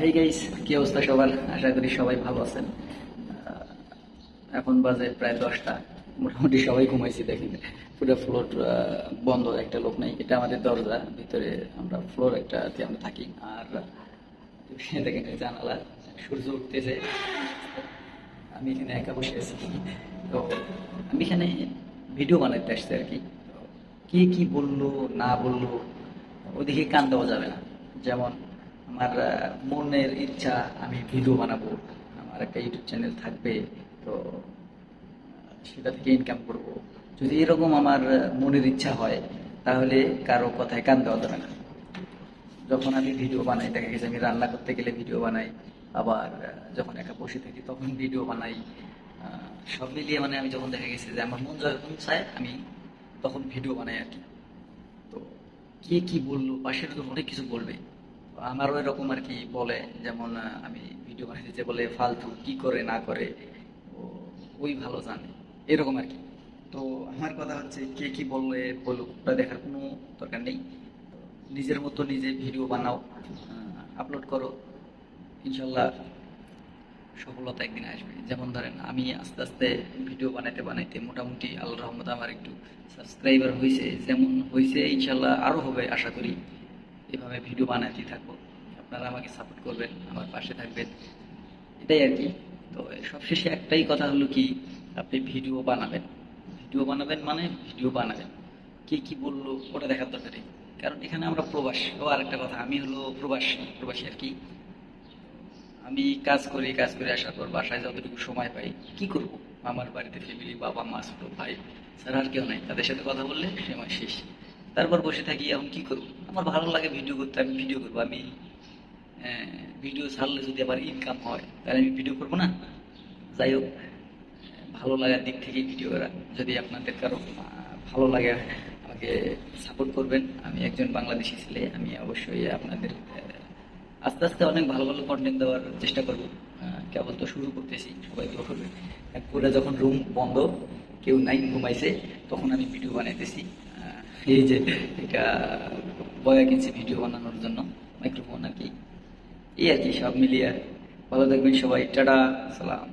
Hey guys, কি অবস্থা সবার? আশা করি সবাই ভালো আছেন। এখন বাজে প্রায় 10টা। মোটামুটি সবাই ঘুমাইছি। দেখেন পুরো ফ্লোর বন্ধ, একটা লোক নাই। এটা আমাদের দরজা, ভিতরে আমরা ফ্লোর একটাতে আমরা থাকি। আর দেখেন এই জানালা, সূর্য উঠতেছে। আমি এখানে একা বসে আছি। তো আমি এখানে ভিডিও বানাইতে আসছি আর কি। তো কে কি বললো না বললো ওদিকে কান দেওয়া যাবে না। যেমন আমার মনের ইচ্ছা, আমি ভিডিও বানাবো, আমার একটা ইউটিউব চ্যানেল থাকবে। তো সেটা থেকে ইনকাম করব। যদি এরকম আমার মনের ইচ্ছা হয়, তাহলে কারো কথায় কান দেওয়া যাবে না। যখন আমি ভিডিও বানাই, দেখা গেছে আমি রান্না করতে গেলে ভিডিও বানাই, আবার যখন একা বসে থাকি তখন ভিডিও বানাই। সব মিলিয়ে মানে আমি যখন দেখা গেছে যে আমার মন যখন চায়, আমি তখন ভিডিও বানাই আর কি। তো কে কি বললো, পাশের তো অনেক কিছু বলবে। তো আমারও এরকম আর কি বলে। যেমন আমি ভিডিও বানাইতে যে বলে ফালতু কি করে না করে, ও ওই ভালো জানে, এরকম আর কি। তো আমার কথা হচ্ছে, কে কি বললে বলুক, ওটা দেখার কোনো দরকার নেই। তো নিজের মতো নিজে ভিডিও বানাও, আপলোড করো, ইনশাল্লাহ সফলতা একদিন আসবে। যেমন ধরেন আমি আস্তে আস্তে ভিডিও বানাইতে বানাইতে মোটামুটি আল্লাহর রহমতে আমার একটু সাবস্ক্রাইবার হয়েছে। যেমন হয়েছে, ইনশাল্লাহ আরও হবে আশা করি। এভাবে ভিডিও বানাইতে থাকবো, আপনারা আমাকে সাপোর্ট করবেন, আমার পাশে থাকবেন, এটাই আর কি। তো সবশেষে একটাই কথা হলো কি, আপনি ভিডিও বানাবেন। ভিডিও বানাবেন মানে ভিডিও বানাবেন, কে কি বললো ওটা দেখার দরকার নেই। কারণ এখানে আমরা প্রবাসী। ও আরেকটা কথা, আমি হলো প্রবাসী প্রবাসী আর কি। আমি কাজ করি, কাজ করে আসার পর বাসায় যতটুকু সময় পাই, কি করব, আমার বাড়িতে ফ্যামিলি, বাবা মা, ছোট ভাই ছাড়া আর কেউ নাই। তাদের সাথে কথা বললে সময় শেষ। তারপর বসে থাকি। এখন কি করব, আমার ভালো লাগে ভিডিও করতে, আমি ভিডিও করবো। আমি ভিডিও ছাড়লে যদি আবার ইনকাম হয়, তাহলে আমি ভিডিও করবো না? যাই হোক, ভালো লাগার দিক থেকে ভিডিও করা। যদি আপনাদের কারো ভালো লাগে, আমাকে সাপোর্ট করবেন। আমি একজন বাংলাদেশি ছেলে, আমি অবশ্যই আপনাদের আস্তে আস্তে অনেক ভালো ভালো কন্টেন্ট দেওয়ার চেষ্টা করবো। কেবল তো শুরু করতেছি, সবাই তো করবে। পুরো যখন রুম বন্ধ, কেউ নাই, ঘুমাইছে, তখন আমি ভিডিও বানাইতেছি। এই যে এটা বয়া কিনছি ভিডিও বানানোর জন্য, মাইক্রোফোন আর কি। এই আর কি, সব মিলিয়ে ভালো থাকবেন সবাই। টাটা, সালাম।